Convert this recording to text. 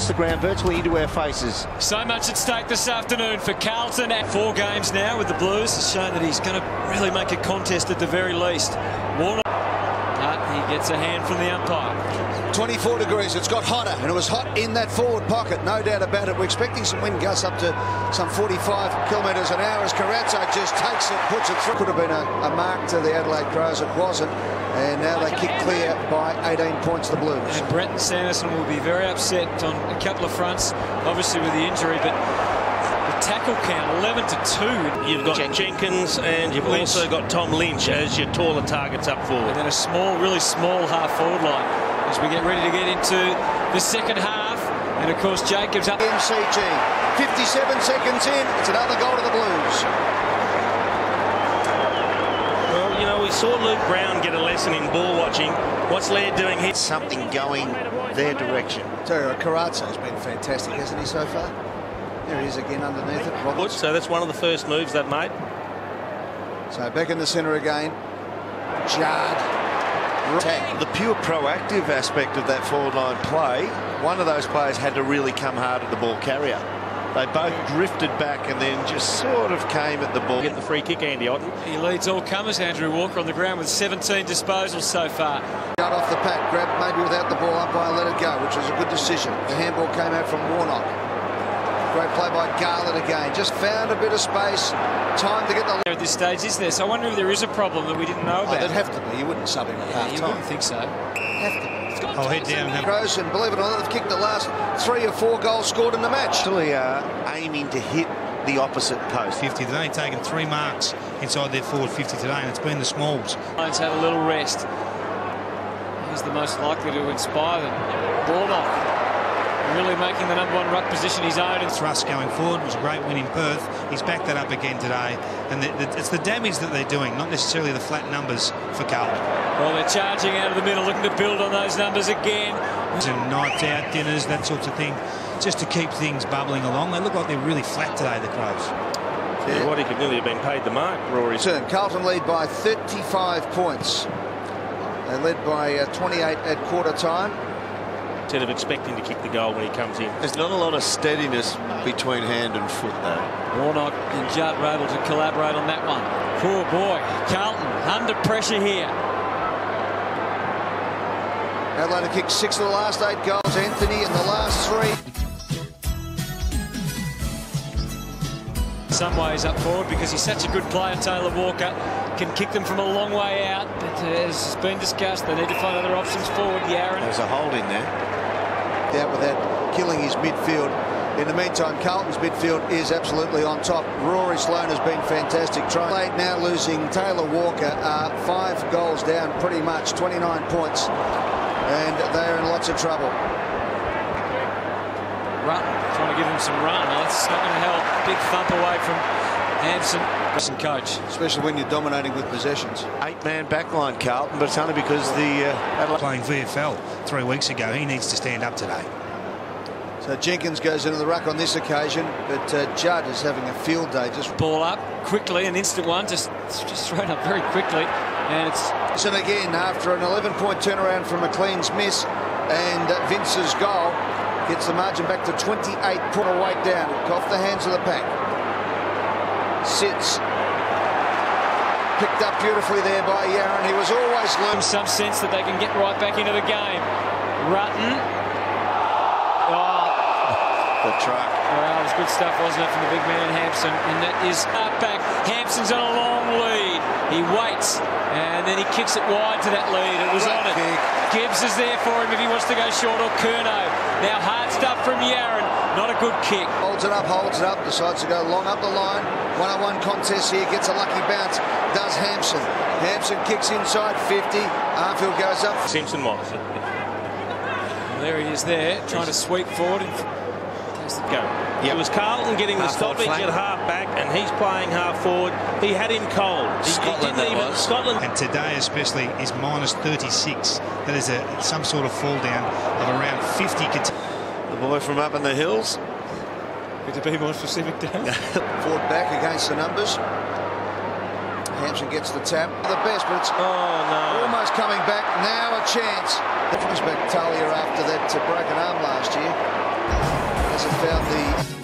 the ground, virtually into our faces. So much at stake this afternoon for Carlton. 4 games now with the Blues has shown that he's going to really make a contest at the very least. Warnock, he gets a hand from the umpire. 24 degrees, it's got hotter, and it was hot in that forward pocket, no doubt about it. We're expecting some wind gusts up to some 45 kilometres an hour as Carazzo just takes it, puts it through. Could have been a mark to the Adelaide Crows, it wasn't, and now they kick clear by 18 points, the Blues. And Brenton Sanderson will be very upset on a couple of fronts, obviously with the injury, but the tackle count 11-2. You've got Jenkins and you've also got Tom Lynch as your taller targets up forward. And then a small, really small half-forward line as we get ready to get into the second half. And, of course, Jacobs up. MCG, 57 seconds in, it's another goal to the Blues. Well, you know, we saw Luke Brown get a lesson in ball watching. What's Laird doing here? Something going their direction. Carazzo's been fantastic, hasn't he, so far? There he is again underneath it. Roberts. So that's one of the first moves they've made. So back in the centre again. Judd. The pure proactive aspect of that forward line play, one of those players had to really come hard at the ball carrier. They both drifted back and then just sort of came at the ball. Get the free kick, Andy Otten. He leads all comers, Andrew Walker, on the ground with 17 disposals so far. Got off the pack, grabbed maybe without the ball, umpire let it go, which was a good decision. The handball came out from Warnock. Great play by Garland again. Just found a bit of space. Time to get the... At this stage, isn't there? So I wonder if there is a problem that we didn't know about. There'd have to be. You wouldn't sub him at half You time. wouldn't think so. Have to. I'll head down. Crows, and believe it or not, they've kicked the last 3 or 4 goals scored in the match. Actually aiming to hit the opposite post. 50. They've only taken 3 marks inside their forward 50 today, and it's been the smalls. Lions had a little rest. He's the most likely to inspire them. Warnock really making the #1 ruck position his own. And Thrust going forward was a great win in Perth. He's backed that up again today, and it's the damage that they're doing, not necessarily the flat numbers for Carlton. Well, they're charging out of the middle, looking to build on those numbers again. And nights out, dinners, that sorts of thing, just to keep things bubbling along. They look like they're really flat today, the Crows. Yeah. What he could nearly have been paid the mark, Rory. Carlton lead by 35 points. They led by 28 at quarter time. Instead of expecting to kick the goal when he comes in. There's not a lot of steadiness between hand and foot, though. Warnock and Judd were able to collaborate on that one. Poor boy. Carlton under pressure here. Adelaide have kicked 6 of the last 8 goals. Anthony in the last 3. Some ways up forward because he's such a good player. Taylor Walker can kick them from a long way out, but as has been discussed, they need to find other options forward. Yaron. There's a hold in there. Out without killing his midfield. In the meantime, Carlton's midfield is absolutely on top. Rory Sloane has been fantastic. Late now losing Taylor Walker, 5 goals down pretty much, 29 points, and they're in lots of trouble. Ruck trying to give him some run. Well, that's not going to help. Big thump away from Hampson. Coach. Especially when you're dominating with possessions. 8-man backline, Carlton, but it's only because the Adelaide... Playing VFL 3 weeks ago, he needs to stand up today. So Jenkins goes into the ruck on this occasion, but Judd is having a field day. Just ball up quickly, an instant one, just thrown up very quickly, and it's... And again, after an 11-point turnaround from McLean's miss and Vince's goal, gets the margin back to 28 point away down, off the hands of the pack. Sits. Picked up beautifully there by Yaron. He was always loose. Some sense that they can get right back into the game. Rutten. The truck. Well, it was good stuff, wasn't it, from the big man Hampson? And that is up back. Hampson's on a long lead. He waits, and then he kicks it wide to that lead. It was on it. Gibbs is there for him if he wants to go short, or Curnow. Now hard stuff from Yaron. Not a good kick. Holds it up, decides to go long up the line. 1-on-1 contest here, gets a lucky bounce. Does Hampson. Hampson kicks inside 50. Arfield goes up. Simpson was. Well, there he is there, trying to sweep forward and go. Yep. It was Carlton getting the stoppage at half back, and he's playing half forward. He had him cold. Scotland. And today especially is minus 36. That is some sort of fall down of around 50. The boy from up in the hills. Good to be more specific, Dan. Forward back against the numbers. Hampson gets the tap. The best, but it's almost coming back. Now a chance. That was back Talia after that broken arm last year. hasn't found the